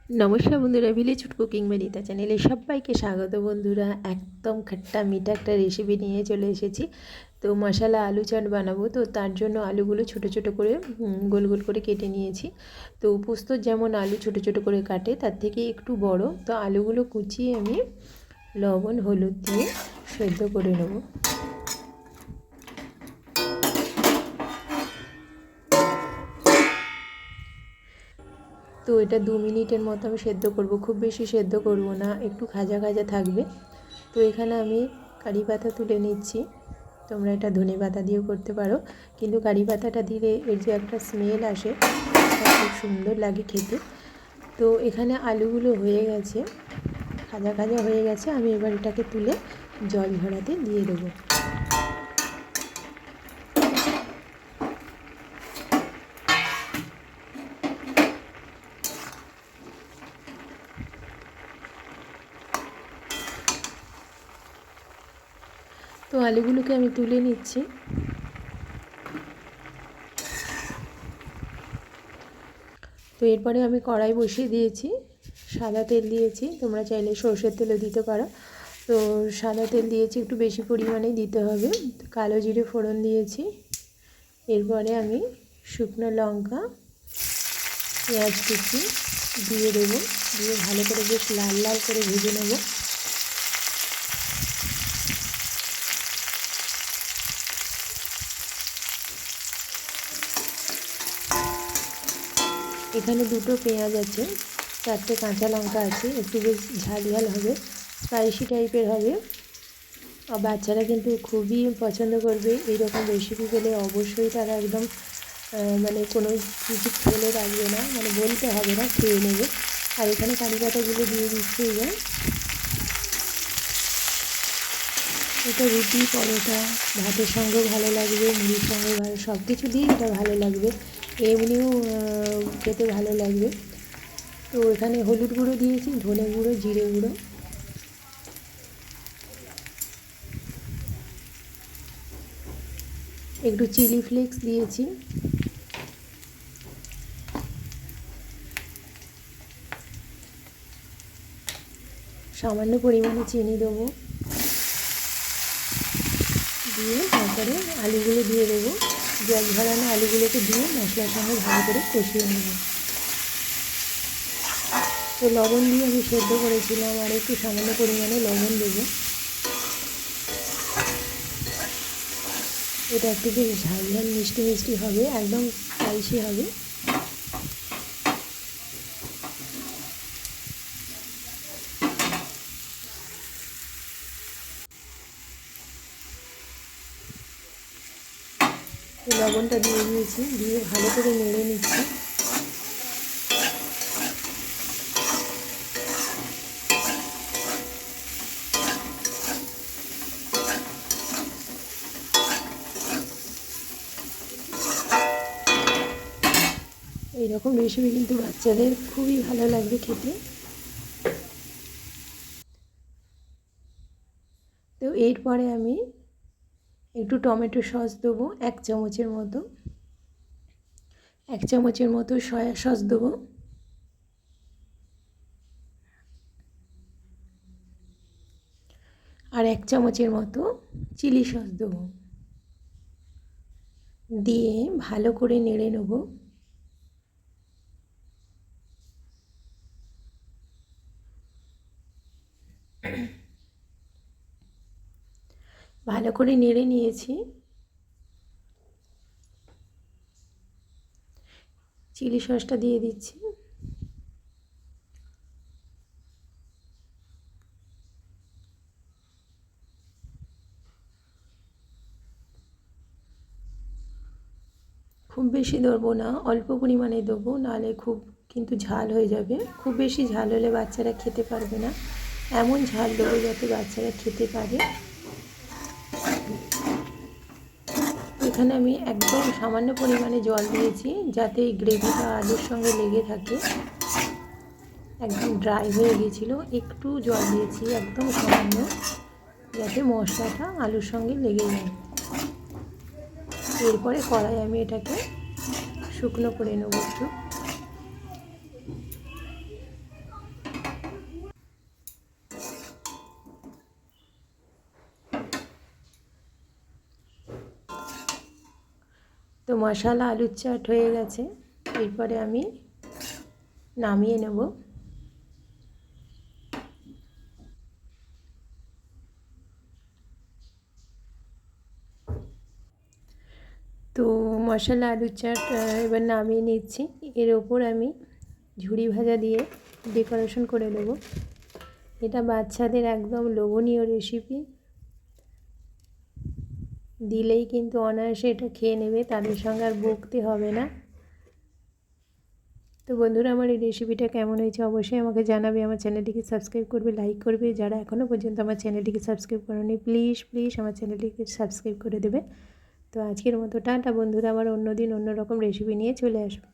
নমস্কার বন্ধুরা, village food cooking মেরিতা চ্যানেলে সবাইকে স্বাগত। বন্ধুরা, একদম খাট্টা মিঠা একটা রেসিপি নিয়ে চলে এসেছি। তো মশলা আলু চাট বানাবো। তো তার জন্য আলুগুলো ছোট ছোট করে গোল গোল করে কেটে নিয়েছি। তো পোস্তর যেমন আলু ছোট ছোট করে কাটে, তার থেকে একটু বড়। তো আলুগুলো কুচিয়ে আমি লবণ হলুদ দিয়ে সেদ্ধ করে নেব। তো এটা 2 মিনিটের মতো আমি সেদ্ধ করব, খুব বেশি সেদ্ধ করব না, একটু খাজা খাজা থাকবে। তো এখানে আমি কারি পাতা তুলে নিচ্ছি। তোমরা এটা ধনে পাতা দিয়েও করতে পারো, কিন্তু কারি পাতাটা দিলে এর যে একটা স্মেল আসে সেটা খুব সুন্দর লাগে খেতে। তো এখানে আলুগুলো হয়ে গেছে, খাজা খাজা হয়ে গেছে। আমি এবার এটাকে তুলে জল ঝরাতে দিয়ে দেবো। তো আলুগুলোকে আমি তুলে নিচ্ছি। তো এরপরে আমি কড়াই বসিয়ে দিয়েছি, সাদা তেল দিয়েছি, তোমরা চাইলে সরষের তেলও দিতে পারো। তো সাদা তেল দিয়েছি, একটু বেশি পরিমাণেই দিতে হবে। কালো জিরে ফোড়ন দিয়েছি। এরপরে আমি শুকনো লঙ্কা, পেঁয়াজ কুচি দিয়ে দেবো, দিয়ে ভালো করে বেশ লাল লাল করে ভেজে নেব। এখানে 2টো পেঁয়াজ আছে, 4টে কাঁচা লঙ্কা আছে, একটু বেশ ঝাল ঝাল হবে, স্পাইসি টাইপের হবে। আর বাচ্চারা কিন্তু খুবই পছন্দ করবে। এইরকম রেসিপি পেলে অবশ্যই তারা একদম মানে কোনো কিছু ফেলে রাখবে না, মানে বলতে হবে না, খেয়ে নেবে। আর এখানে কারি পাতাগুলো দিয়ে দিচ্ছি। এবার এটা রুটি, পরোটা, ভাতের সঙ্গেও ভালো লাগবে, মুড়ির সঙ্গেও ভালো, সব কিছু দিয়েই এটা ভালো লাগবে, এমনিও খেতে ভালো লাগবে। তো এখানে হলুদ গুঁড়ো দিয়েছি, ধনে গুঁড়ো, জিরে গুঁড়ো, একটু চিলি ফ্লেক্স দিয়েছি। সামান্য পরিমাণে চিনি দেবো, দিয়ে তারপরে আলুগুলো দিয়ে দেবো। জল ঝরানো আলুগুলোকে দিয়ে মশলার সঙ্গে ভালো করে কষিয়ে নেব। তো লবণ দিয়ে আমি সেদ্ধ করেছিলাম, আর একটু সামান্য পরিমাণে লবণ দেবো। এটা একটু বেশ ঝাল ঝাল মিষ্টি মিষ্টি হবে, একদম স্পাইসি হবে। লবণটা দিয়ে দিয়েছি, দিয়ে ভালো করে নেড়ে নিচ্ছি। এইরকম রেসিপি কিন্তু বাচ্চাদের খুবই ভালো লাগবে খেতে। তো এরপরে আমি একটু টমেটো সস দেবো, 1 চামচের মতো, 1 চামচের মতো সয়া সস দেবো, আর 1 চামচের মতো চিলি সস দেবো। দিয়ে ভালো করে নেড়ে নেব। ভালো করে নেড়ে নিয়েছি। চিলি সসটা দিয়ে দিচ্ছি। খুব বেশি দেবো না, অল্প পরিমাণে দেবো, নাহলে খুব কিন্তু ঝাল হয়ে যাবে। খুব বেশি ঝাল হলে বাচ্চারা খেতে পারবে না, এমন ঝাল দেবো যাতে বাচ্চারা খেতে পারে। এখানে আমি একদম সামান্য পরিমাণে জল দিয়েছি, যাতে এই গ্রেভিটা আলুর সঙ্গে লেগে থাকে। একদম ড্রাই হয়ে গিয়েছিলো, একটু জল দিয়েছি একদম সামান্য, যাতে মশলাটা আলুর সঙ্গে লেগে যায়। এরপরে কড়াই আমি এটাকে শুকনো করে নেব একটু। তো মশলা আলুর চাট হয়ে গেছে, এরপরে আমি নামিয়ে নেব। তো মশলা আলুর চাট এবার নামিয়ে নিচ্ছি। এর ওপর আমি ঝুরি ভাজা দিয়ে ডেকোরেশন করে নেব। এটা বাচ্চাদের একদম লোভনীয় রেসিপি, দিলেই কিন্তু অনায়াসে এটা খেয়ে নেবে, তাদের সঙ্গে আর বকতে হবে না। তো বন্ধুরা, আমার এই রেসিপিটা কেমন হয়েছে অবশ্যই আমাকে জানাবে। আমার চ্যানেলটিকে সাবস্ক্রাইব করবে, লাইক করবে। যারা এখনও পর্যন্ত আমার চ্যানেলটিকে সাবস্ক্রাইব করেনি প্লিজ প্লিজ আমার চ্যানেলটিকে সাবস্ক্রাইব করে দেবে। তো আজকের মতো টাটা বন্ধুরা, আবার অন্য দিন অন্য রকম রেসিপি নিয়ে চলে আসবো।